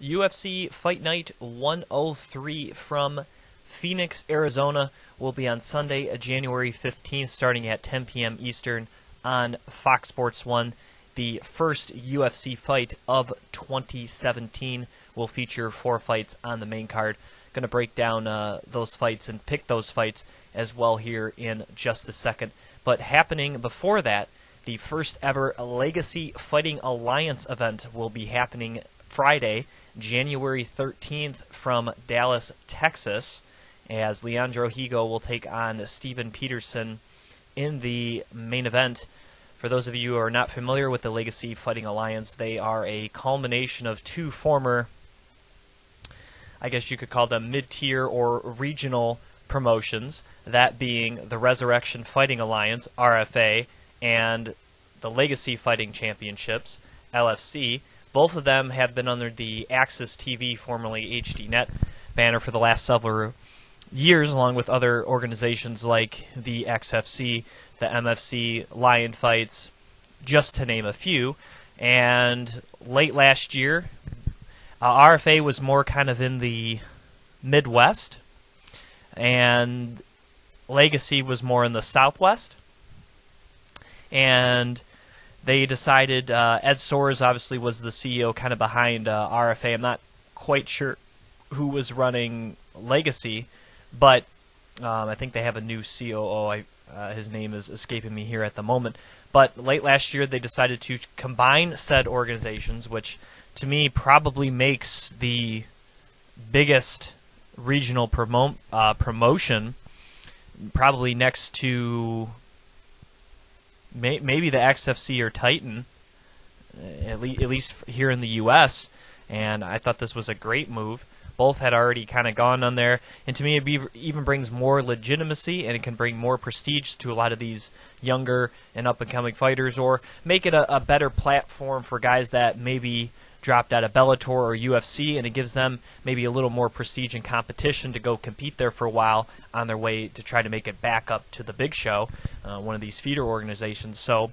UFC Fight Night 103 from Phoenix, Arizona will be on Sunday, January 15th, starting at 10 p.m. Eastern on Fox Sports 1. The first UFC fight of 2017 will feature 4 fights on the main card. Going to break down those fights and pick those fights as well here in just a second. But happening before that, the first ever Legacy Fighting Alliance event will be happening Friday, January 13th from Dallas, Texas, as Leandro Higo will take on Steven Peterson in the main event. For those of you who are not familiar with the Legacy Fighting Alliance, they are a culmination of 2 former, I guess you could call them mid-tier or regional promotions, that being the Resurrection Fighting Alliance, RFA, and the Legacy Fighting Championships, LFC. Both of them have been under the Access TV, formerly HDNet, banner for the last several years, along with other organizations like the XFC, the MFC, Lion Fights, just to name a few. And late last year, RFA was more kind of in the Midwest, and Legacy was more in the Southwest. And they decided, Ed Soares obviously was the CEO kind of behind RFA. I'm not quite sure who was running Legacy, but I think they have a new COO. His name is escaping me here at the moment. But late last year, they decided to combine said organizations, which to me probably makes the biggest regional promotion, probably next to maybe the XFC or Titan, at least here in the U.S., and I thought this was a great move. Both had already kind of gone on there, and to me it even brings more legitimacy, and it can bring more prestige to a lot of these younger and up-and-coming fighters, or make it a better platform for guys that maybe dropped out of Bellator or UFC, and it gives them maybe a little more prestige and competition to go compete there for a while on their way to try to make it back up to the big show, one of these feeder organizations. So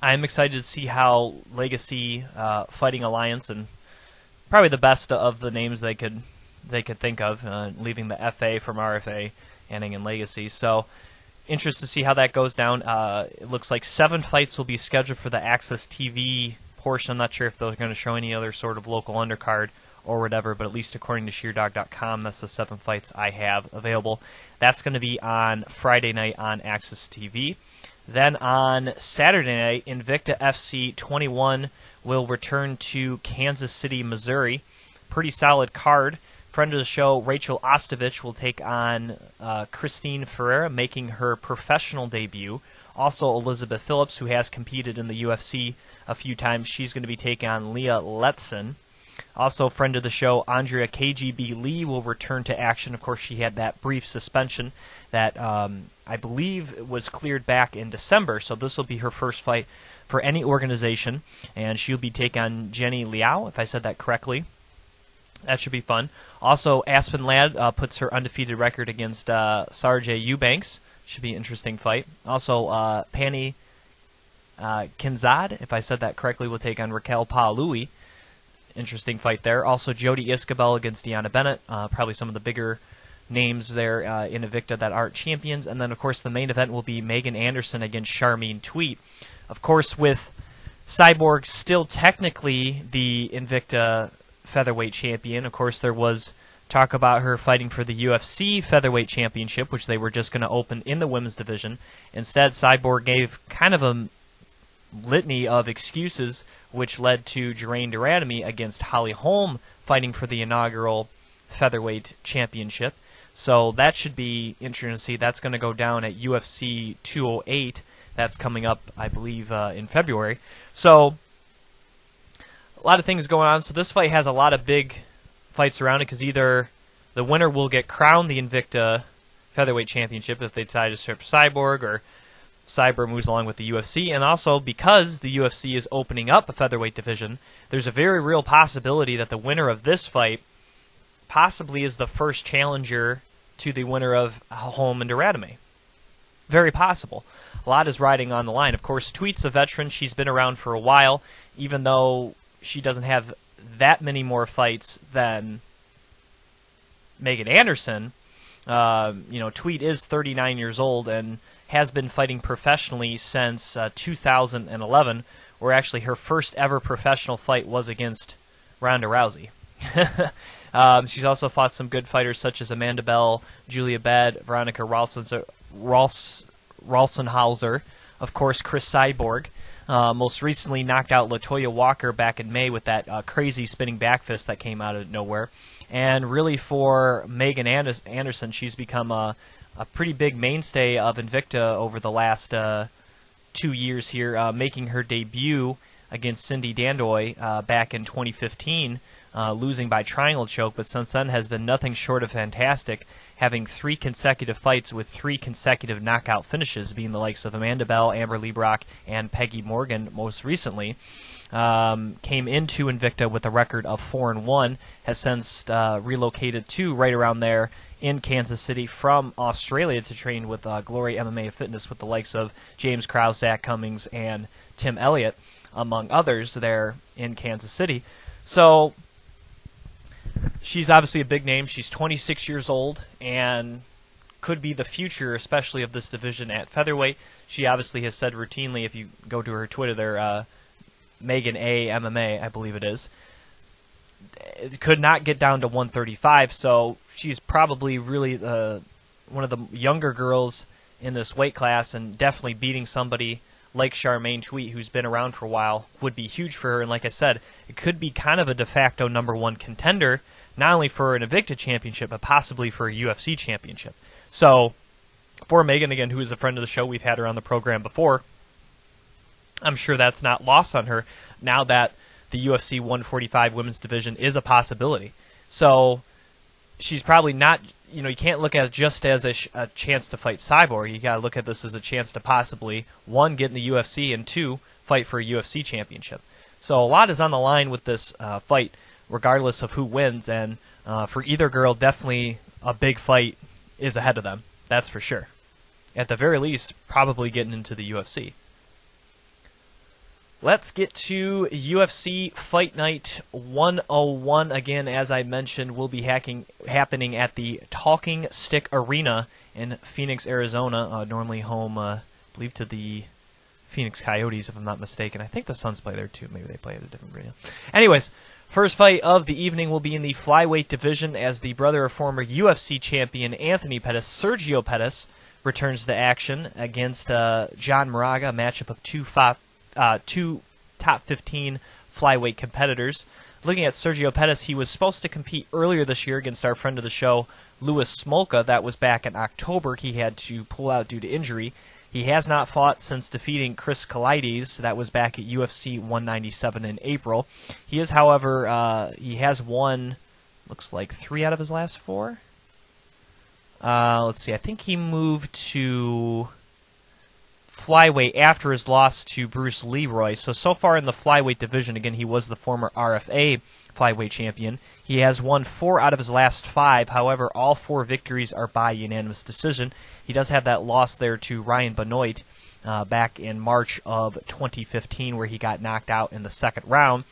I'm excited to see how Legacy Fighting Alliance, and probably the best of the names they could think of, leaving the FA from RFA, ending in Legacy. So interested to see how that goes down. It looks like 7 fights will be scheduled for the Access TV portion. I'm not sure if they're going to show any other sort of local undercard or whatever, but at least according to SheerDog.com, that's the 7 fights I have available. That's going to be on Friday night on Access TV. Then on Saturday night, Invicta FC 21 will return to Kansas City, Missouri. Pretty solid card. Friend of the show, Rachel Ostovich, will take on Christine Ferreira, making her professional debut. Also, Elizabeth Phillips, who has competed in the UFC a few times, she's going to be taking on Leah Letson. Also, friend of the show, Andrea KGB Lee, will return to action. Of course, she had that brief suspension that I believe was cleared back in December, so this will be her first fight for any organization, and she'll be taking on Jenny Liao, if I said that correctly. That should be fun. Also, Aspen Ladd puts her undefeated record against Sarjay Eubanks. Should be an interesting fight. Also, Pani Kinzad, if I said that correctly, will take on Raquel Paului. Interesting fight there. Also, Jody Iscabel against Deanna Bennett. Probably some of the bigger names there in Invicta that aren't champions. And then, of course, the main event will be Megan Anderson against Charmine Tweet. Of course, with Cyborg still technically the Invicta featherweight champion, of course, there was talk about her fighting for the UFC featherweight championship, which they were just going to open in the women's division. Instead, Cyborg gave kind of a litany of excuses, which led to Geraint Durandamy against Holly Holm fighting for the inaugural featherweight championship. So that should be interesting to see. That's going to go down at UFC 208. That's coming up, I believe, in February. So a lot of things going on. So this fight has a lot of big fights around it, because either the winner will get crowned the Invicta featherweight championship if they decide to strip Cyborg, or Cyborg moves along with the UFC. And also, because the UFC is opening up a featherweight division, there's a very real possibility that the winner of this fight possibly is the first challenger to the winner of Holm and Durandamy. Very possible. A lot is riding on the line. Of course, Tweet's a veteran. She's been around for a while, even though she doesn't have that many more fights than Megan Anderson. Tweet is 39 years old and has been fighting professionally since 2011, where actually her first ever professional fight was against Ronda Rousey. She's also fought some good fighters such as Amanda Bell, Julia Bed, Veronica Ralsenhauser, of course Chris Cyborg. Most recently knocked out LaToya Walker back in May with that crazy spinning back fist that came out of nowhere. And really for Megan Anderson, she's become a pretty big mainstay of Invicta over the last 2 years here, making her debut against Cindy Dandoy back in 2015, losing by triangle choke, but since then has been nothing short of fantastic, having 3 consecutive fights with 3 consecutive knockout finishes, being the likes of Amanda Bell, Amber Leibrock, and Peggy Morgan most recently. Came into Invicta with a record of 4-1, has since relocated to right around there in Kansas City from Australia to train with Glory MMA Fitness with the likes of James Krause, Zach Cummings, and Tim Elliott, among others, there in Kansas City. So she's obviously a big name. She's 26 years old and could be the future, especially of this division at featherweight. She obviously has said routinely, if you go to her Twitter there, Megan A. MMA, I believe it is, could not get down to 135, so she's probably really one of the younger girls in this weight class, and definitely beating somebody like Charmaine Tweet, who's been around for a while, would be huge for her. And like I said, it could be kind of a de facto #1 contender, not only for an Invicta championship, but possibly for a UFC championship. So for Megan, again, who is a friend of the show, we've had her on the program before, I'm sure that's not lost on her now that the UFC 145 women's division is a possibility. So she's probably not, you can't look at it just as a chance to fight Cyborg. You got to look at this as a chance to possibly, 1, get in the UFC, and 2, fight for a UFC championship. So a lot is on the line with this fight, regardless of who wins. And for either girl, definitely a big fight is ahead of them. That's for sure. At the very least, probably getting into the UFC. Let's get to UFC Fight Night 101. Again, as I mentioned, will be happening at the Talking Stick Arena in Phoenix, Arizona, normally home, I believe, to the Phoenix Coyotes, if I'm not mistaken. I think the Suns play there, too. Maybe they play at a different arena. Anyways, first fight of the evening will be in the flyweight division as the brother of former UFC champion Anthony Pettis, Sergio Pettis, returns to action against John Moraga, a matchup of two top 15 flyweight competitors. Looking at Sergio Pettis, he was supposed to compete earlier this year against our friend of the show, Louis Smolka. That was back in October. He had to pull out due to injury. He has not fought since defeating Chris Kalides. That was back at UFC 197 in April. He is, however, he has won, looks like 3 out of his last 4. Let's see, I think he moved to flyweight after his loss to Bruce Leroy. So far in the flyweight division, again, he was the former RFA flyweight champion. He has won 4 out of his last 5. However, all 4 victories are by unanimous decision. He does have that loss there to Ryan Benoit back in March of 2015, where he got knocked out in the second round.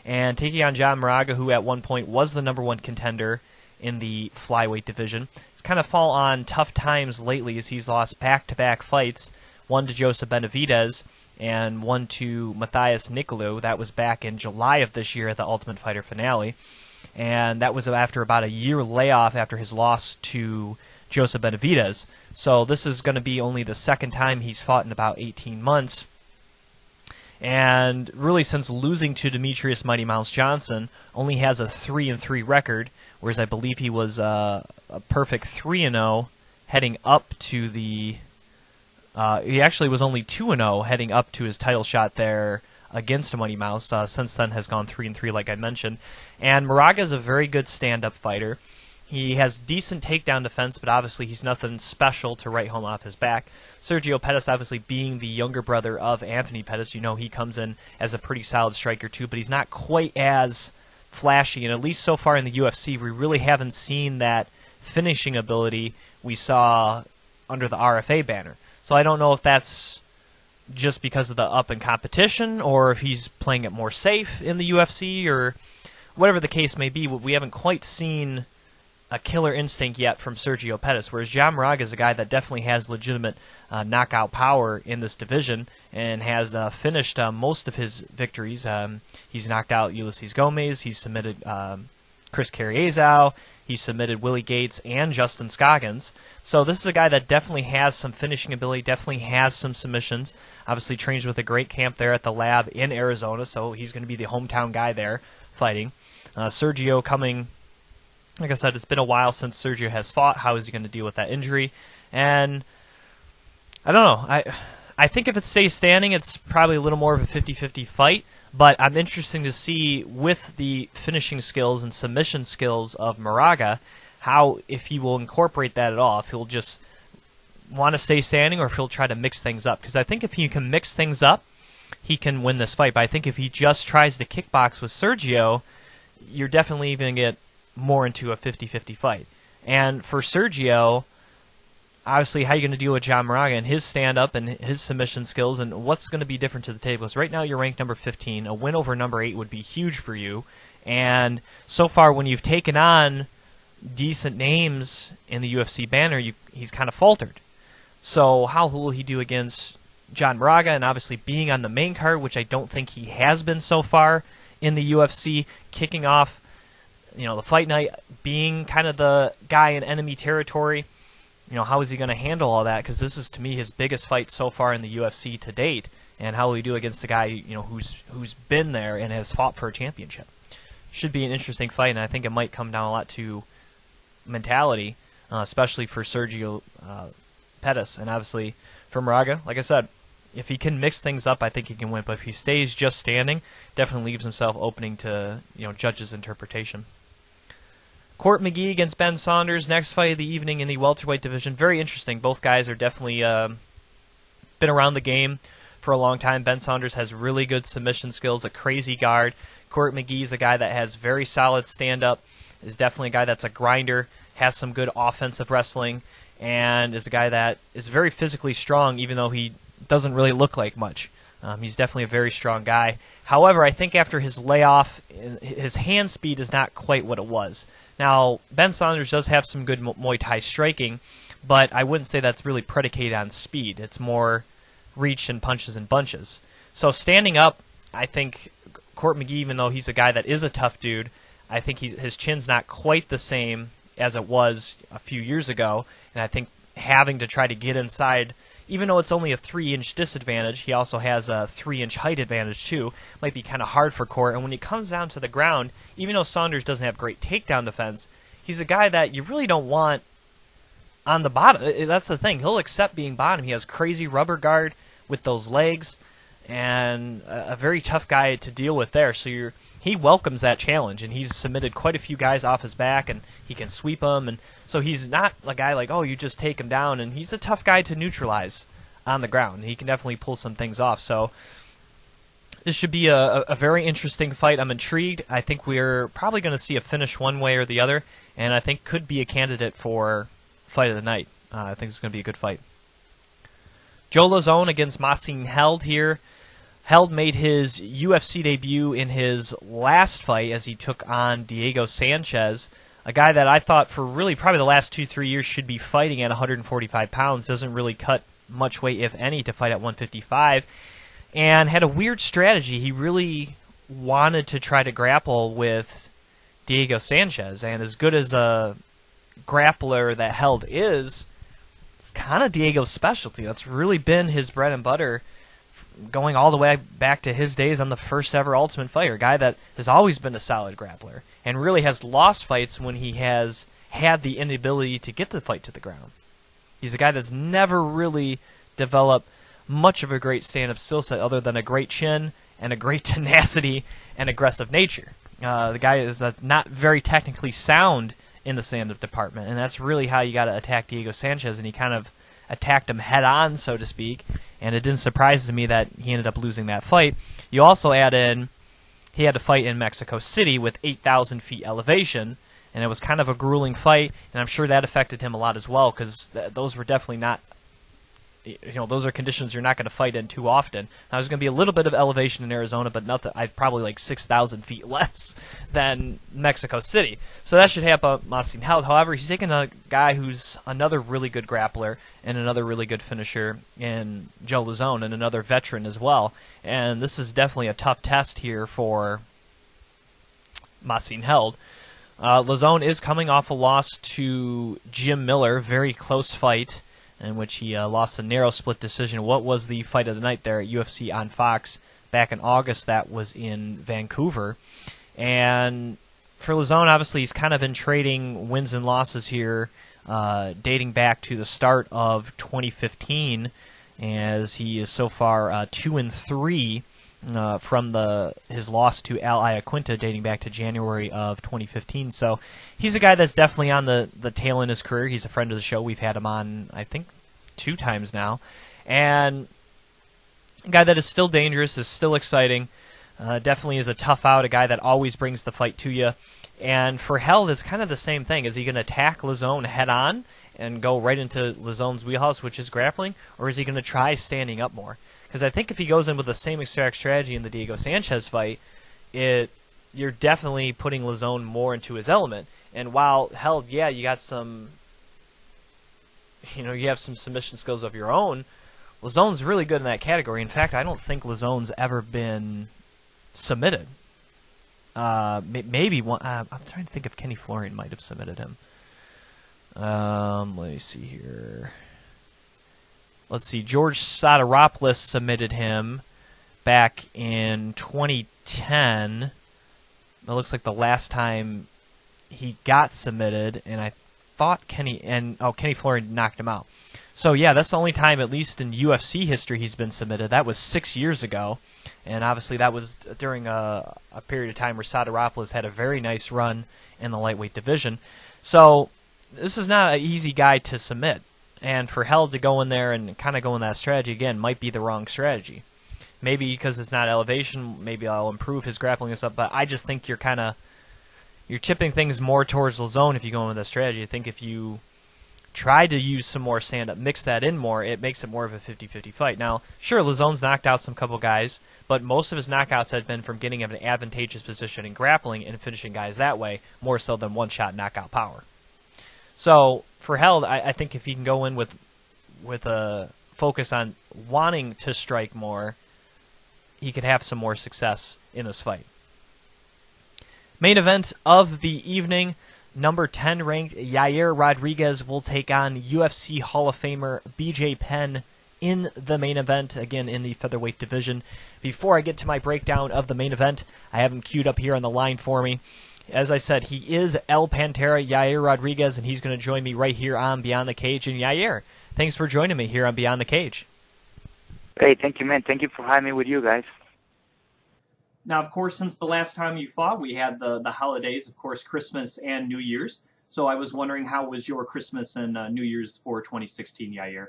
And taking on John Moraga, who at one point was the #1 contender in the flyweight division. He's kind of fallen on tough times lately as he's lost back-to-back fights, one to Joseph Benavidez and one to Matthias Nicolou. That was back in July of this year at the Ultimate Fighter finale. And that was after about a year layoff after his loss to Joseph Benavidez. So this is going to be only the second time he's fought in about 18 months. And really, since losing to Demetrius Mighty Mouse Johnson, only has a 3-3 record, whereas I believe he was a perfect 3-0 heading up to the... he actually was only 2-0 heading up to his title shot there against Mighty Mouse. Since then has gone 3-3, like I mentioned. And Moraga is a very good stand-up fighter. He has decent takedown defense, but obviously he's nothing special to write home off his back. Sergio Pettis, obviously being the younger brother of Anthony Pettis, he comes in as a pretty solid striker too, but he's not quite as flashy, and at least so far in the UFC, we really haven't seen that finishing ability we saw under the RFA banner. So I don't know if that's just because of the up in competition, or if he's playing it more safe in the UFC, or whatever the case may be, we haven't quite seen a killer instinct yet from Sergio Pettis, whereas John Moraga is a guy that definitely has legitimate knockout power in this division and has finished most of his victories. He's knocked out Ulysses Gomez, he's submitted Chris Carriezao, he submitted Willie Gates and Justin Scoggins. So this is a guy that definitely has some finishing ability, definitely has some submissions. Obviously trains with a great camp there at the lab in Arizona, so he's going to be the hometown guy there fighting. Sergio coming, like I said, it's been a while since Sergio has fought. How is he going to deal with that injury? And I don't know. I think if it stays standing, it's probably a little more of a 50-50 fight. But I'm interested to see, with the finishing skills and submission skills of Moraga, how, if he will incorporate that at all, if he'll just want to stay standing or if he'll try to mix things up. Because I think if he can mix things up, he can win this fight. But I think if he just tries to kickbox with Sergio, you're definitely going to get more into a 50-50 fight. And for Sergio, obviously, how are you going to deal with John Moraga and his stand-up and his submission skills, and what's going to be different to the table? Because right now you're ranked number 15. A win over number 8 would be huge for you. And so far, when you've taken on decent names in the UFC banner, he's kind of faltered. So how will he do against John Moraga? And obviously being on the main card, which I don't think he has been so far in the UFC, kicking off the fight night, being kind of the guy in enemy territory, how is he going to handle all that? Because this is, to me, his biggest fight so far in the UFC to date. And how will he do against a guy, who's been there and has fought for a championship? Should be an interesting fight, and I think it might come down a lot to mentality, especially for Sergio Pettis. And obviously for Moraga, like I said, if he can mix things up, I think he can win. But if he stays just standing, definitely leaves himself opening to judges' interpretation. Court McGee against Ben Saunders, next fight of the evening in the welterweight division. Very interesting. Both guys are definitely been around the game for a long time. Ben Saunders has really good submission skills, a crazy guard. Court McGee is a guy that has very solid stand-up, is definitely a guy that's a grinder, has some good offensive wrestling, and is a guy that is very physically strong, even though he doesn't really look like much. He's definitely a very strong guy. However, I think after his layoff, his hand speed is not quite what it was. Now, Ben Saunders does have some good Muay Thai striking, but I wouldn't say that's really predicated on speed. It's more reach and punches and bunches. So standing up, I think Court McGee, even though he's a guy that is a tough dude, I think his chin's not quite the same as it was a few years ago, and I think having to try to get inside, even though it's only a 3-inch disadvantage, he also has a 3-inch height advantage too. Might be kind of hard for Court. And when he comes down to the ground, even though Saunders doesn't have great takedown defense, he's a guy that you really don't want on the bottom. That's the thing. He'll accept being bottom. He has crazy rubber guard with those legs, and a very tough guy to deal with there. So he welcomes that challenge, and he's submitted quite a few guys off his back, and he can sweep them. And so he's not a guy like, oh, you just take him down, and he's a tough guy to neutralize on the ground. He can definitely pull some things off. So this should be a very interesting fight. I'm intrigued. I think we're probably going to see a finish one way or the other, and I think could be a candidate for fight of the night. I think it's going to be a good fight. Joe Lauzon against Massine Held here. Held made his UFC debut in his last fight as he took on Diego Sanchez, a guy that I thought for really probably the last 2-3 years should be fighting at 145 pounds. Doesn't really cut much weight, if any, to fight at 155. And had a weird strategy. He really wanted to try to grapple with Diego Sanchez. And as good as a grappler that Held is, it's kind of Diego's specialty. That's really been his bread and butter, going all the way back to his days on the first ever Ultimate Fighter, a guy that has always been a solid grappler and really has lost fights when he has had the inability to get the fight to the ground. He's a guy that's never really developed much of a great stand-up skill set other than a great chin and a great tenacity and aggressive nature. The guy that's not very technically sound in the stand-up department, and that's really how you got to attack Diego Sanchez, and he kind of attacked him head-on, so to speak, and it didn't surprise me that he ended up losing that fight. You also add in, he had to fight in Mexico City with 8,000 feet elevation, and it was kind of a grueling fight, and I'm sure that affected him a lot as well, because those were definitely not those are conditions you're not going to fight in too often. Now, there's going to be a little bit of elevation in Arizona, but nothing. I've probably like 6,000 feet less than Mexico City. So that should help Mastin Held. However, he's taking a guy who's another really good grappler and another really good finisher in Joe Lauzon, and another veteran as well. And this is definitely a tough test here for Mastin Held. Lauzon is coming off a loss to Jim Miller, very close fight, in which he lost a narrow split decision. What was the fight of the night there at UFC on Fox back in August? That was in Vancouver. And for Lauzon, obviously, he's kind of been trading wins and losses here, dating back to the start of 2015, as he is so far 2-3 from his loss to Al Iaquinta, dating back to January of 2015. So he's a guy that's definitely on the tail end of his career. He's a friend of the show. We've had him on, I think, 2 times now. And a guy that is still dangerous, is still exciting, definitely is a tough out, a guy that always brings the fight to you. And for Held, it's kind of the same thing. Is he going to attack Lauzon head-on and go right into Lauzon's wheelhouse, which is grappling, or is he going to try standing up more? Because I think if he goes in with the same exact strategy in the Diego Sanchez fight, you're definitely putting Lauzon more into his element. And while Held, yeah, you got some, you have some submission skills of your own, Lauzon's really good in that category. In fact, I don't think Lauzon's ever been submitted. Maybe one. I'm trying to think if Kenny Florian might have submitted him. Let me see here. Let's see. George Sotiropoulos submitted him back in 2010. It looks like the last time he got submitted, and I thought Kenny Florian knocked him out. So yeah, that's the only time, at least in UFC history, he's been submitted. That was 6 years ago, and obviously that was during a period of time where Sotiropoulos had a very nice run in the lightweight division. So this is not an easy guy to submit. And for Held to go in there and kind of go in that strategy again might be the wrong strategy. Maybe because it's not elevation, maybe I'll improve his grappling and stuff, but I just think you're tipping things more towards Lauzon if you go in with that strategy. I think if you try to use some more stand-up, mix that in more, it makes it more of a 50-50 fight. Now, sure, Lauzon's knocked out some couple guys, but most of his knockouts have been from getting in an advantageous position in grappling and finishing guys that way, more so than one-shot knockout power. So for Held, I think if he can go in with a focus on wanting to strike more, he could have some more success in this fight. Main event of the evening, number 10 ranked Yair Rodriguez will take on UFC Hall of Famer BJ Penn in the main event, again in the featherweight division. Before I get to my breakdown of the main event, I have him queued up here on the line for me. As I said, he is El Pantera, Yair Rodriguez, and he's going to join me right here on Beyond the Cage. And Yair, thanks for joining me here on Beyond the Cage. Hey, thank you, man. Thank you for having me with you guys. Now, of course, since the last time you fought, we had the holidays, of course, Christmas and New Year's. So I was wondering, how was your Christmas and New Year's for 2016, Yair?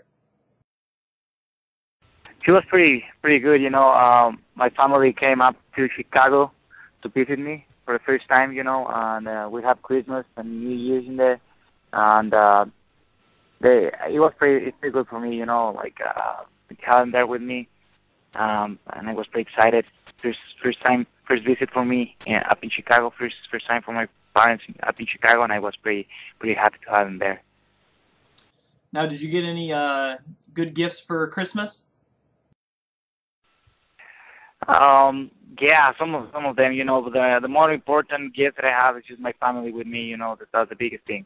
It was pretty good, my family came up to Chicago to visit me for the first time, and we have Christmas and New Year's in there, and it was pretty good for me, having them there with me, and I was pretty excited. First visit for me up in Chicago, first time for my parents up in Chicago, and I was pretty happy to have them there. Now, did you get any good gifts for Christmas? Yeah, some of them, but the more important gift that I have is just my family with me, that's the biggest thing.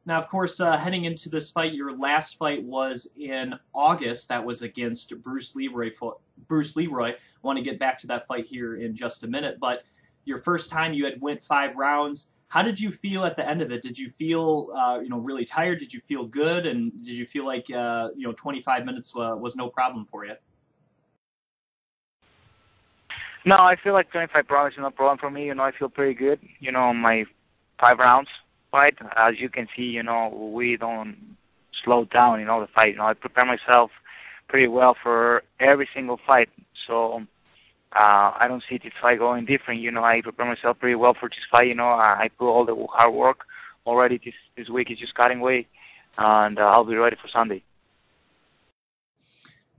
Now, of course, heading into this fight, your last fight was in August. That was against Bruce Leroy. I want to get back to that fight here in just a minute, but your first time you had went 5 rounds. How did you feel at the end of it? Did you feel, really tired? Did you feel good? And did you feel like, 25 minutes was no problem for you? No, I feel like 25 rounds is no problem for me. I feel pretty good. My 5 rounds fight, as you can see, we don't slow down, the fight. I prepare myself pretty well for every single fight. So I don't see this fight going different. I prepare myself pretty well for this fight. I put all the hard work already. This week is just cutting weight, and I'll be ready for Sunday.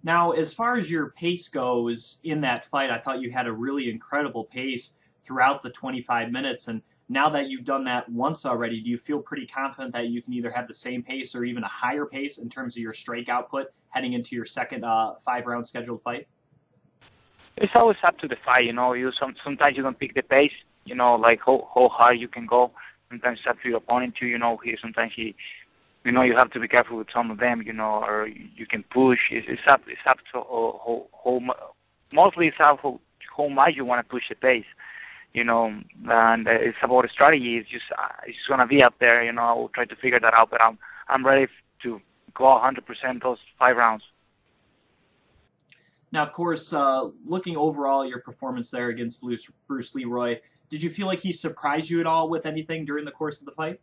Now, as far as your pace goes in that fight, I thought you had a really incredible pace throughout the 25 minutes. And now that you've done that once already, do you feel pretty confident that you can either have the same pace or even a higher pace in terms of your strike output heading into your second 5-round scheduled fight? It's always up to the fight, you know. Sometimes you don't pick the pace, you know, like how hard you can go. Sometimes it's up to your opponent too, you know. Sometimes you know, you have to be careful with some of them, you know, or you can push. It's up to mostly it's up how much you want to push the pace, you know. And it's about strategy. It's gonna be up there, you know. I will try to figure that out, but I'm ready to go 100% those 5 rounds. Now, of course, looking overall your performance there against Bruce Leroy, did you feel like he surprised you at all with anything during the course of the fight?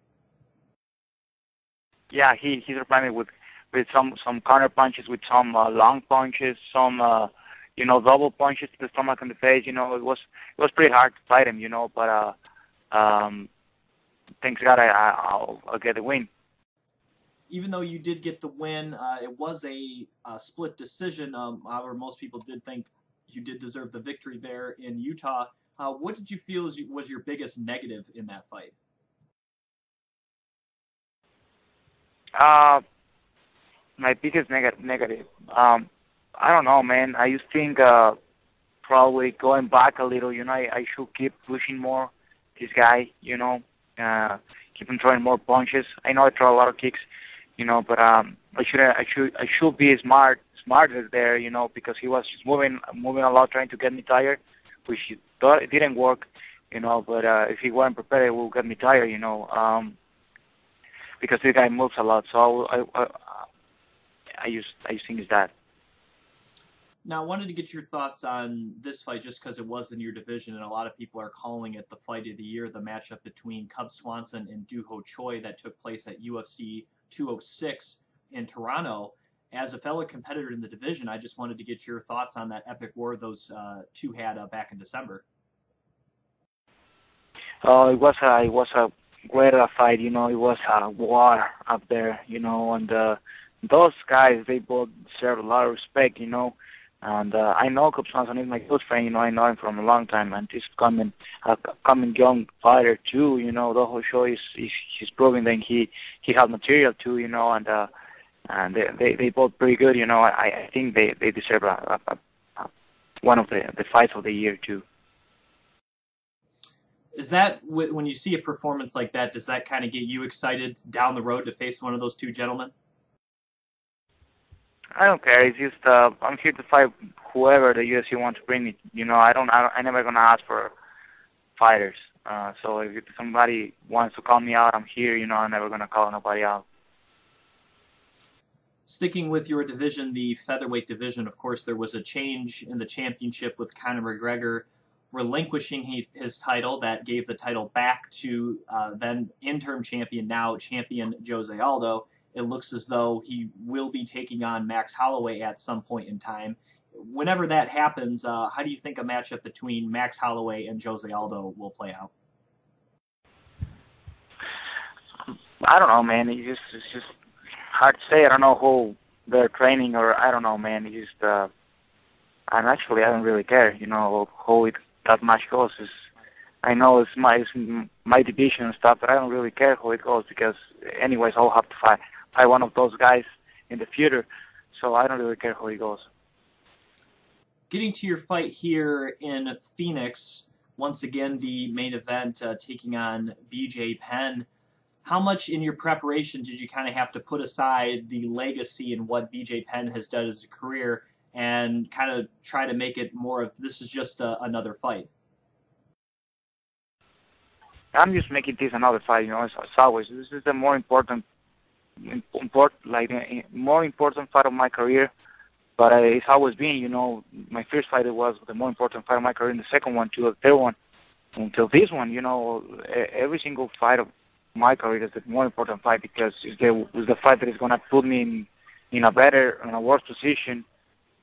Yeah, he surprised me with some counter punches, with some long punches, some you know, double punches to the stomach and the face. You know, it was pretty hard to fight him, you know, but thanks God I'll get the win. Even though you did get the win, it was a split decision. However, most people did think you did deserve the victory there in Utah. What did you feel was your biggest negative in that fight? My biggest negative. I don't know, man. I just think probably going back a little. You know, I should keep pushing more this guy. You know, keep him throwing more punches. I know I throw a lot of kicks. You know, but I should be smarter there. You know, because he was just moving a lot, trying to get me tired, which he thought it didn't work. You know, but if he weren't prepared, it would get me tired. You know. Because this guy moves a lot, so I just think it's that. Now, I wanted to get your thoughts on this fight just because it was in your division, and a lot of people are calling it the fight of the year, the matchup between Cub Swanson and Doo-Ho Choi that took place at UFC 206 in Toronto. As a fellow competitor in the division, I just wanted to get your thoughts on that epic war those two had back in December. It was a great fight, you know. It was a war up there, you know, and those guys, they both deserve a lot of respect, you know. And I know Cub Swanson is my good friend, you know. I know him from a long time, and he's coming young fighter too, you know. Doo-Ho Choi he's proving that he has material too, you know, and they both pretty good, you know. I think they deserve one of the fights of the year too. Is that, when you see a performance like that, does that kind of get you excited down the road to face one of those two gentlemen? I don't care. It's just I'm here to fight whoever the UFC wants to bring me. You know, I'm never gonna ask for fighters. So if somebody wants to call me out, I'm here. You know, I'm never gonna call nobody out. Sticking with your division, the featherweight division, of course, there was a change in the championship with Conor McGregor relinquishing his title. That gave the title back to then interim champion, now champion Jose Aldo. It looks as though he will be taking on Max Holloway at some point in time. Whenever that happens, how do you think a matchup between Max Holloway and Jose Aldo will play out? I don't know, man. It's just hard to say. I don't know who they're training, or I don't know, man. It's just I don't really care, you know, how that match goes. I know it's my division and stuff, but I don't really care how it goes because, anyways, I'll have to fight one of those guys in the future, so I don't really care how it goes. Getting to your fight here in Phoenix, once again the main event, taking on BJ Penn. How much in your preparation did you kind of have to put aside the legacy and what BJ Penn has done as a career and kind of try to make it more of this is just another fight? I'm just making this another fight, you know. It's always, this is the more important fight of my career. But it's always been, you know, my first fight was the more important fight of my career, and the second one to the third one, until this one, you know. Every single fight of my career is the more important fight because it's the fight that is going to put me in a worse position,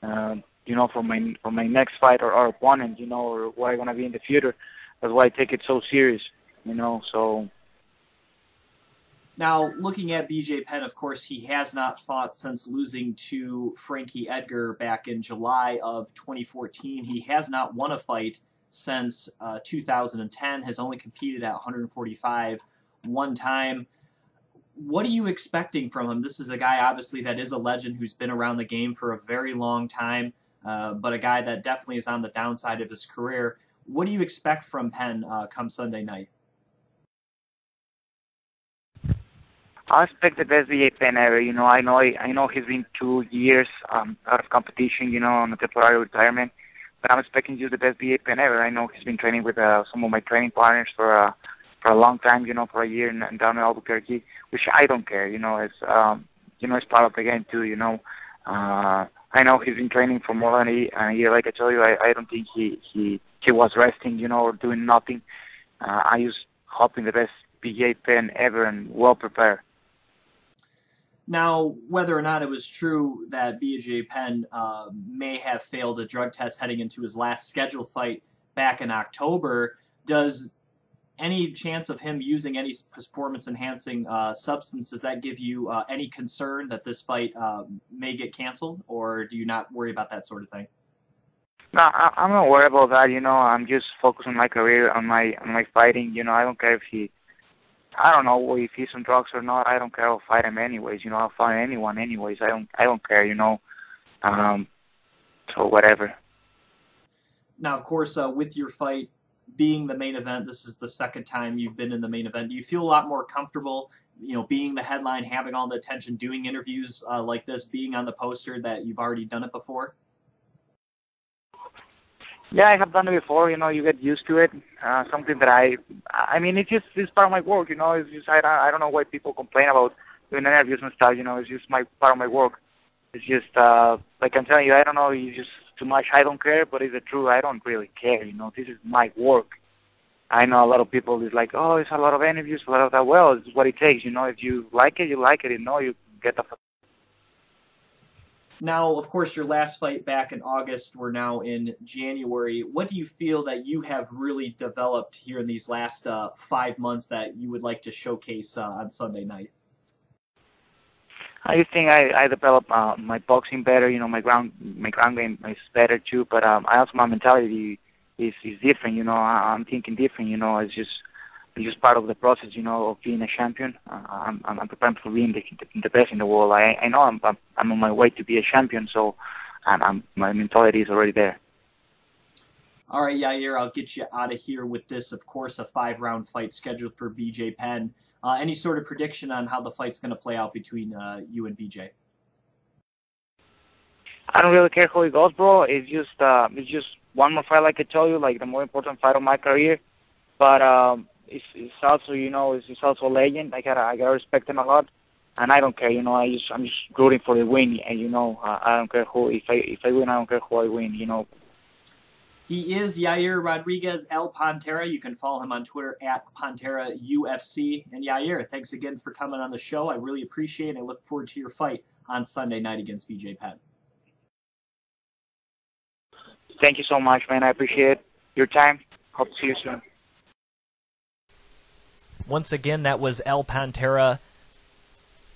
you know, for my next fight or opponent, you know, or where I'm going to be in the future. That's why I take it so serious, you know. So Now, looking at BJ Penn, of course, he has not fought since losing to Frankie Edgar back in July of 2014. He has not won a fight since 2010, has only competed at 145 one time. What are you expecting from him? This is a guy, obviously, that is a legend who's been around the game for a very long time, but a guy that definitely is on the downside of his career. What do you expect from Penn come Sunday night? I expect the best BJ Penn ever. I know he's been 2 years out of competition, on a temporary retirement, but I'm expecting just the best BJ Penn ever. I know he's been training with some of my training partners for a long time, for a year and down in Albuquerque, which I don't care. It's part of the game too. I know he's been training for more than a year. Like I told you, I don't think he was resting, or doing nothing. I just hoping the best BJ Penn ever and well prepared. Now, whether or not it was true that BJ Penn may have failed a drug test heading into his last scheduled fight back in October, does any chance of him using any performance-enhancing substance, does that give you any concern that this fight may get canceled, or do you not worry about that sort of thing? No, I'm not worried about that. I'm just focused on my career, on my fighting. I don't care if I don't know if he's on drugs or not. I don't care. I'll fight him anyways. I'll fight anyone anyways. I don't care. So whatever. Now, of course, with your fight being the main event, this is the second time you've been in the main event. Do you feel a lot more comfortable, being the headline, having all the attention, doing interviews like this, being on the poster, that you've already done it before? Yeah, I have done it before. You get used to it. Something that I mean, it's part of my work. It's just I don't know why people complain about doing interviews and stuff. It's just part of my work. It's just like I'm telling you, I don't know. It's just too much. I don't care, but it's the truth. I don't really care. This is my work. I know a lot of people is like, oh, it's a lot of interviews, a lot of that. Well, it's what it takes. If you like it, you like it. You get the. Now, of course, your last fight back in August, we're now in January. What do you feel that you have really developed here in these last 5 months that you would like to showcase on Sunday night? I think I developed my boxing better. My ground game is better too. But I also my mentality is different. I'm thinking different. It's just part of the process. Of being a champion. I'm preparing for being the best in the world. I know I'm on my way to be a champion. So my mentality is already there. All right, Yair, I'll get you out of here with this. Of course, a 5-round fight scheduled for BJ Penn. Any sort of prediction on how the fight's going to play out between you and BJ? I don't really care how it goes, bro. It's just one more fight, like I told you, like the more important fight of my career. But it's also, it's also a legend. I gotta respect him a lot, and I don't care. I'm just rooting for the win, and I don't care who. If I win, I don't care who I win. He is Yair Rodriguez, El Pantera. You can follow him on Twitter at Pantera UFC. And Yair, thanks again for coming on the show. I really appreciate it. I look forward to your fight on Sunday night against BJ Penn. Thank you so much, man. I appreciate your time. Hope to see you soon. Once again, that was El Pantera,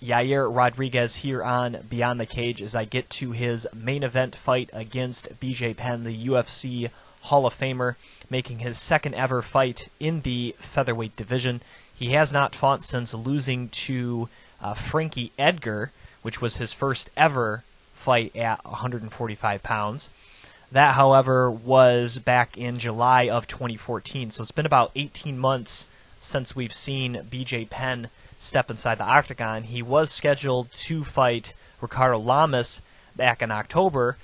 Yair Rodriguez here on Beyond the Cage as I get to his main event fight against BJ Penn, the UFC Hall of Famer, making his second ever fight in the featherweight division. He has not fought since losing to Frankie Edgar, which was his first ever fight at 145 pounds. That, however, was back in July of 2014, so it's been about 18 months since we've seen BJ Penn step inside the octagon. He was scheduled to fight Ricardo Lamas back in October,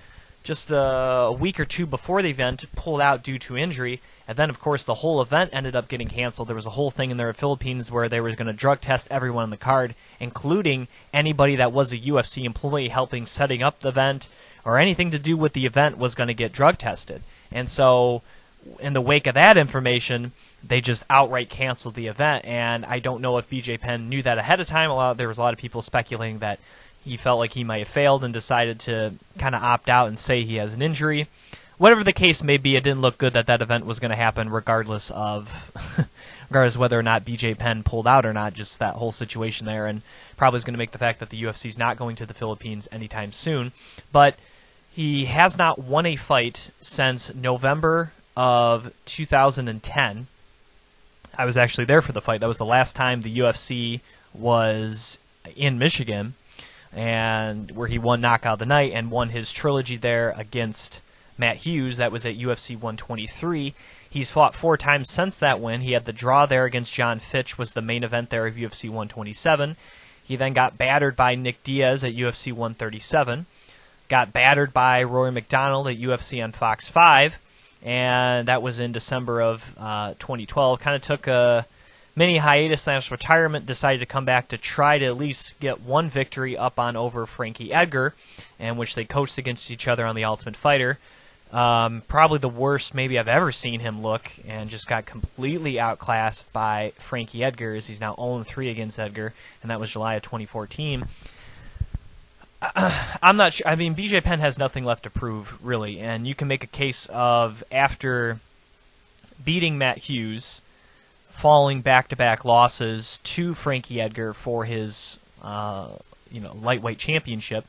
just a week or two before the event, pulled out due to injury, and then, of course, the whole event ended up getting canceled. There was a whole thing in the Philippines where they were going to drug test everyone on the card, including anybody that was a UFC employee helping setting up the event, or anything to do with the event was going to get drug tested. And so, in the wake of that information, they just outright canceled the event, and I don't know if BJ Penn knew that ahead of time. There was a lot of people speculating that he felt like he might have failed and decided to kind of opt out and say he has an injury. whatever the case may be, it didn't look good that event was going to happen, regardless of regardless of whether or not BJ Penn pulled out or not. Just that whole situation there, and probably is going to make the fact that the UFC is not going to the Philippines anytime soon. But he has not won a fight since November of 2010. I was actually there for the fight. That was the last time the UFC was in Michigan, and where he won knockout of the night and won his trilogy there against Matt Hughes. That was at UFC 123. He's fought 4 times since that win. He had the draw there against John Fitch, was the main event there of UFC 127. He then got battered by Nick Diaz at UFC 137. Got battered by Rory McDonald at UFC on Fox 5. And that was in December of 2012. Kind of took a mini hiatus / retirement, decided to come back to try to at least get one victory up on over Frankie Edgar, in which they coached against each other on The Ultimate Fighter. Probably the worst maybe I've ever seen him look, and just got completely outclassed by Frankie Edgar, as he's now 0-3 against Edgar, and that was July of 2014. I'm not sure. I mean, BJ Penn has nothing left to prove, really, and you can make a case of, after beating Matt Hughes, falling back-to-back losses to Frankie Edgar for his lightweight championship,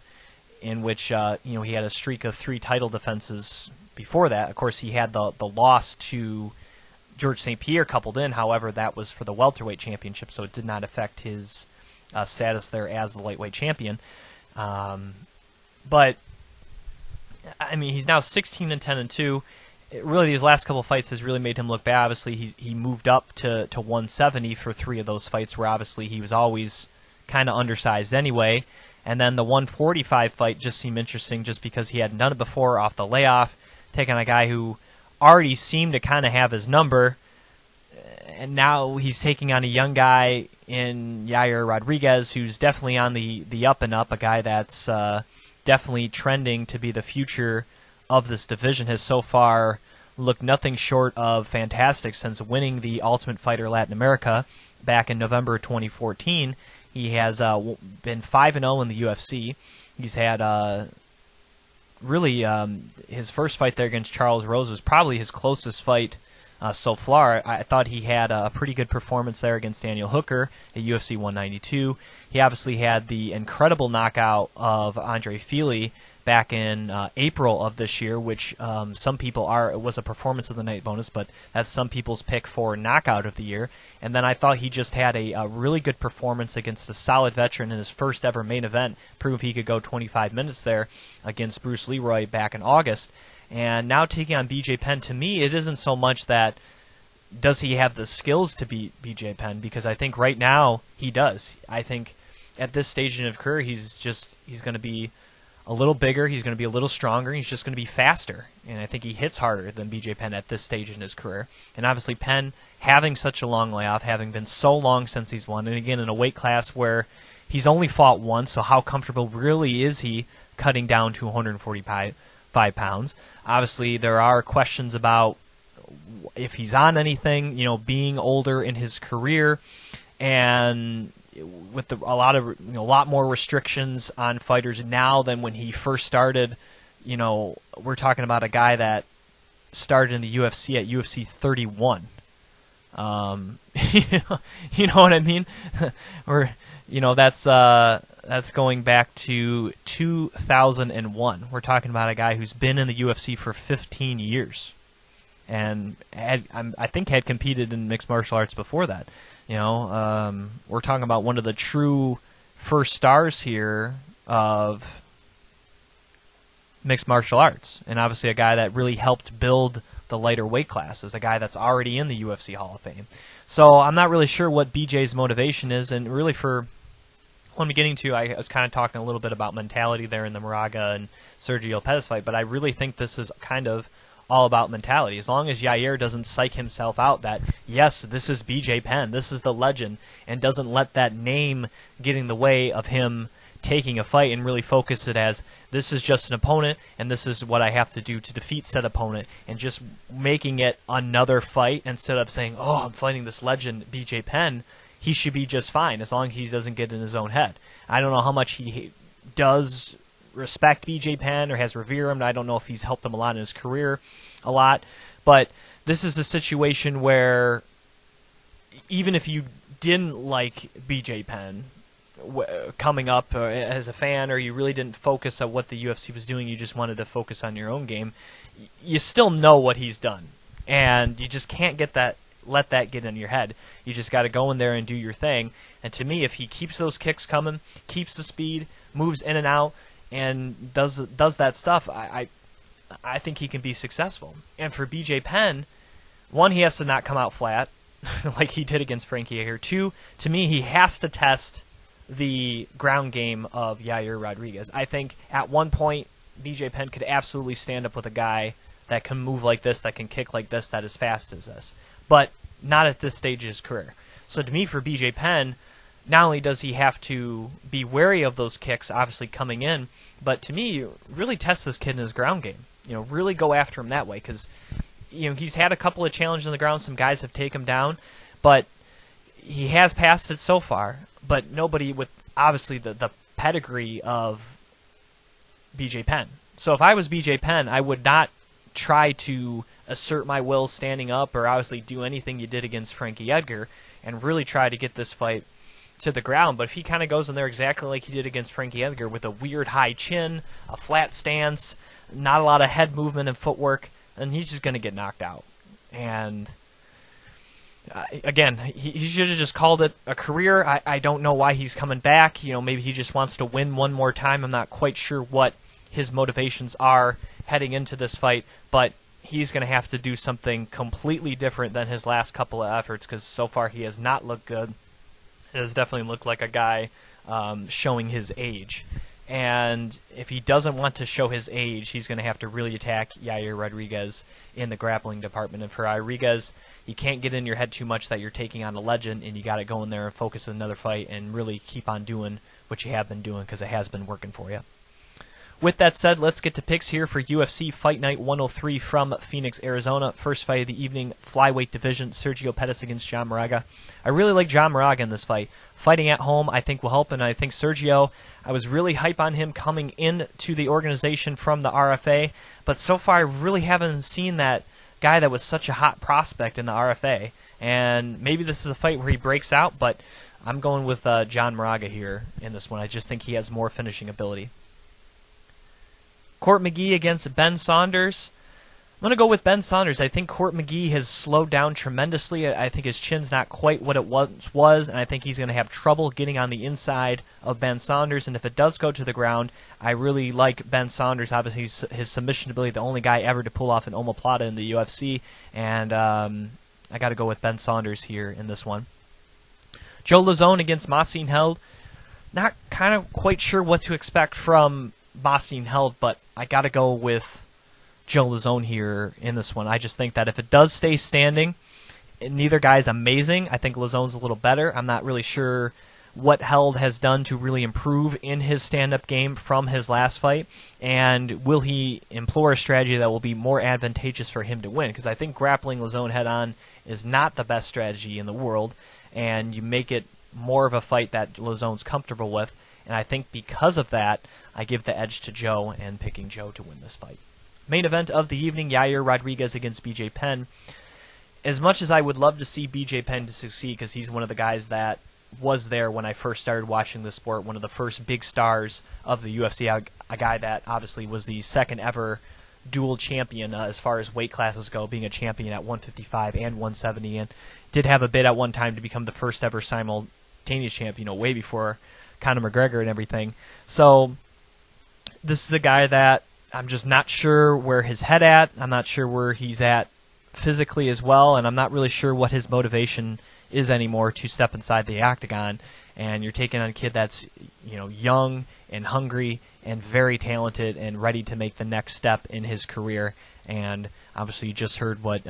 in which he had a streak of 3 title defenses before that. Of course, he had the loss to George St. Pierre coupled in. However, that was for the welterweight championship, so it did not affect his status there as the lightweight champion. But I mean, he's now 16-10-2. Really, these last couple fights has really made him look bad. Obviously, he moved up to 170 for 3 of those fights, where obviously he was always kind of undersized anyway. And then the 145 fight just seemed interesting just because he hadn't done it before off the layoff, taking a guy who already seemed to kind of have his number. And now he's taking on a young guy in Yair Rodriguez, who's definitely on the up and up, a guy that's definitely trending to be the future of this division. Has so far looked nothing short of fantastic since winning the Ultimate Fighter Latin America back in November 2014. He has been 5-0 in the UFC. He's had his first fight there against Charles Rose was probably his closest fight so far. I thought he had a pretty good performance there against Daniel Hooker at UFC 192. He obviously had the incredible knockout of Andre Fili back in April of this year, which some people it was a performance of the night bonus, but that's some people's pick for knockout of the year. And then I thought he just had a really good performance against a solid veteran in his first ever main event, prove he could go 25 minutes there against Bruce Leroy back in August. And now taking on BJ Penn, to me, it isn't so much that does he have the skills to beat BJ Penn, because I think right now he does. I think at this stage in his career, he's going to be a little bigger, he's going to be a little stronger, he's just going to be faster. And I think he hits harder than BJ Penn at this stage in his career. And obviously Penn, having such a long layoff, having been so long since he's won, and again in a weight class where he's only fought once, so how comfortable really is he cutting down to 145 pounds? Obviously there are questions about if he's on anything, being older in his career, and with a lot more restrictions on fighters now than when he first started. We're talking about a guy that started in the UFC at UFC 31. You know what I mean? Or that's going back to 2001. We're talking about a guy who's been in the UFC for 15 years, and I think had competed in mixed martial arts before that. We're talking about one of the true first stars here of mixed martial arts, and obviously a guy that really helped build the lighter weight classes, a guy that's already in the UFC Hall of Fame. So I'm not really sure what BJ's motivation is, and really for what I'm getting to, I was kind of talking a little bit about mentality there in the Moraga and Sergio Lopez fight, but I really think this is kind of all about mentality. As long as Yair doesn't psych himself out that, yes, this is BJ Penn, this is the legend, and doesn't let that name get in the way of him taking a fight and really focus it as, this is just an opponent, and this is what I have to do to defeat said opponent, and just making it another fight instead of saying, oh, I'm fighting this legend, BJ Penn, he should be just fine as long as he doesn't get in his own head. I don't know how much he does respect BJ Penn or has revered him. I don't know if he's helped him a lot in his career a lot. But this is a situation where even if you didn't like BJ Penn coming up as a fan, or you really didn't focus on what the UFC was doing, you just wanted to focus on your own game, you still know what he's done. And you just can't let that get in your head. You just got to go in there and do your thing. And to me, if he keeps those kicks coming, keeps the speed, moves in and out, and does that stuff, I think he can be successful. And for BJ Penn, one, he has to not come out flat like he did against Frankie Yair. Two, to me, he has to test the ground game of Yair Rodriguez. I think at one point, BJ Penn could absolutely stand up with a guy that can move like this, that can kick like this, that is fast as this. But not at this stage of his career. So to me, for BJ Penn, not only does he have to be wary of those kicks, obviously coming in, but to me, really test this kid in his ground game. Really go after him that way, because he's had a couple of challenges on the ground. Some guys have taken him down, but he has passed it so far. But nobody with obviously the pedigree of BJ Penn. So if I was BJ Penn, I would not try to assert my will standing up or obviously do anything you did against Frankie Edgar and really try to get this fight to the ground. But if he kind of goes in there exactly like he did against Frankie Edgar with a weird high chin, a flat stance, not a lot of head movement and footwork, then he's just going to get knocked out. And again, he should have just called it a career. I don't know why he's coming back. Maybe he just wants to win one more time. I'm not quite sure what his motivations are heading into this fight, but he's going to have to do something completely different than his last couple of efforts, because so far he has not looked good. It has definitely looked like a guy showing his age. And if he doesn't want to show his age, he's going to have to really attack Yair Rodriguez in the grappling department. And for Rodriguez, you can't get in your head too much that you're taking on a legend, and you got to go in there and focus on another fight and really keep on doing what you have been doing, because it has been working for you. With that said, let's get to picks here for UFC Fight Night 103 from Phoenix, Arizona. First fight of the evening, flyweight division, Sergio Pettis against John Moraga. I really like John Moraga in this fight. Fighting at home, I think, will help, and I think Sergio, I was really hype on him coming into the organization from the RFA, but so far I really haven't seen that guy that was such a hot prospect in the RFA. And maybe this is a fight where he breaks out, but I'm going with John Moraga here in this one. I just think he has more finishing ability. Court McGee against Ben Saunders. I'm going to go with Ben Saunders. I think Court McGee has slowed down tremendously. I think his chin's not quite what it once was, and I think he's going to have trouble getting on the inside of Ben Saunders. And if it does go to the ground, I really like Ben Saunders. Obviously, his submission ability, the only guy ever to pull off an omoplata in the UFC, and I got to go with Ben Saunders here in this one. Joe Lauzon against Massine Held. Not kind of quite sure what to expect from Massine Held, but I got to go with Joe Lauzon here in this one. I just think that if it does stay standing, neither guy is amazing. I think Lauzon's a little better. I'm not really sure what Held has done to really improve in his stand-up game from his last fight, and will he employ a strategy that will be more advantageous for him to win? Because I think grappling Lauzon head-on is not the best strategy in the world, and you make it more of a fight that Lauzon's comfortable with. And I think because of that, I give the edge to Joe and picking Joe to win this fight. Main event of the evening, Yair Rodriguez against BJ Penn. As much as I would love to see BJ Penn to succeed, because he's one of the guys that was there when I first started watching the sport, one of the first big stars of the UFC, a guy that obviously was the second ever dual champion as far as weight classes go, being a champion at 155 and 170, and did have a bid at one time to become the first ever simultaneous champion, way before Conor McGregor and everything. So this is a guy that I'm just not sure where his head at. I'm not sure where he's at physically as well, and I'm not really sure what his motivation is anymore to step inside the octagon. And you're taking on a kid that's young and hungry and very talented and ready to make the next step in his career. And obviously you just heard what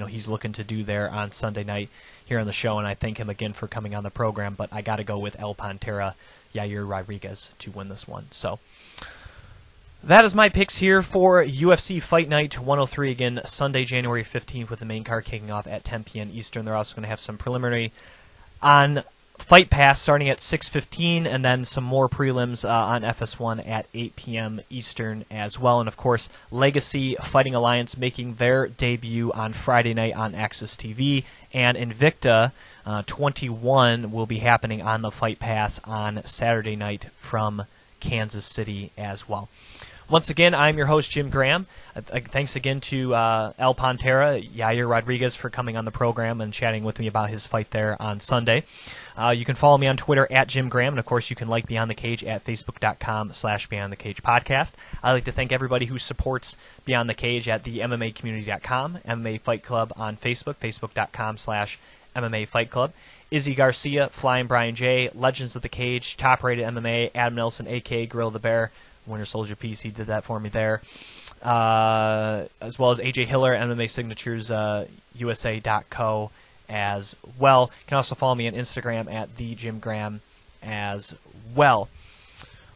he's looking to do there on Sunday night here on the show, and I thank him again for coming on the program, but I got to go with El Pantera, Yair Rodriguez, to win this one. So that is my picks here for UFC Fight Night 103, again, Sunday, January 15th, with the main card kicking off at 10 p.m. Eastern. They're also going to have some preliminary on Fight Pass starting at 6:15, and then some more prelims on FS1 at 8 p.m. Eastern as well. And, of course, Legacy Fighting Alliance making their debut on Friday night on Access TV, and Invicta 21 will be happening on the Fight Pass on Saturday night from Kansas City as well. Once again, I'm your host, Jim Graham. Thanks again to El Pantera, Yair Rodriguez, for coming on the program and chatting with me about his fight there on Sunday. You can follow me on Twitter at Jim Graham, and of course you can like Beyond the Cage at facebook.com/Beyond the Cage podcast. I'd like to thank everybody who supports Beyond the Cage at the MMAcommunity.com, MMA Fight Club on Facebook, facebook.com/MMA Fight Club. Izzy Garcia, Flying Brian J, Legends of the Cage, Top Rated MMA, Adam Nelson, a.k.a. Gorilla the Bear, Winter Soldier Peace, he did that for me there. As well as AJ Hiller, MMA Signatures, USA.co as well. You can also follow me on Instagram at TheJimGraham as well.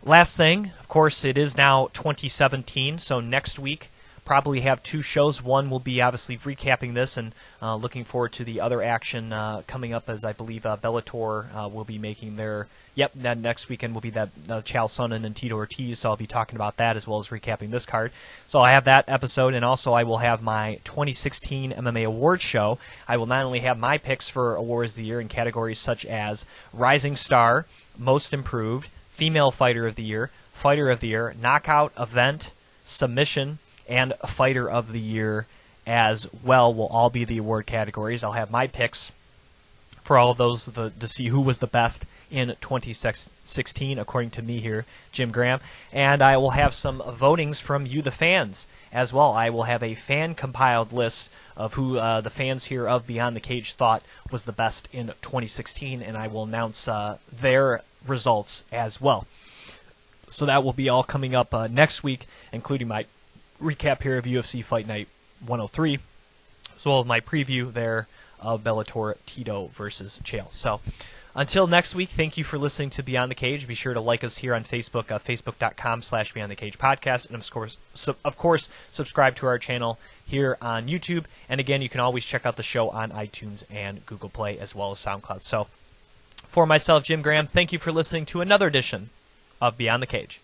Last thing, of course, it is now 2017, so next week probably have two shows. One will be obviously recapping this and looking forward to the other action coming up, as I believe Bellator will be making their... Yep, that next weekend will be that Chael Sonnen and Tito Ortiz, so I'll be talking about that as well as recapping this card. So I have that episode, and also I will have my 2016 MMA Awards show. I will not only have my picks for Awards of the Year in categories such as Rising Star, Most Improved, Female Fighter of the Year, Knockout, Event, Submission, and Fighter of the Year as well will all be the award categories. I'll have my picks for all of those to see who was the best in 2016, according to me here, Jim Graham. And I will have some votings from you, the fans, as well. I will have a fan-compiled list of who the fans here of Beyond the Cage thought was the best in 2016, and I will announce their results as well. So that will be all coming up next week, including my recap here of UFC Fight Night 103, as well as my preview there of Bellator Tito versus Chael. So until next week, thank you for listening to Beyond the Cage. Be sure to like us here on Facebook, facebook.com/Beyond the Cage podcast, and of course, subscribe to our channel here on YouTube. And again, you can always check out the show on iTunes and Google Play as well as SoundCloud. So for myself, Jim Graham, thank you for listening to another edition of Beyond the Cage.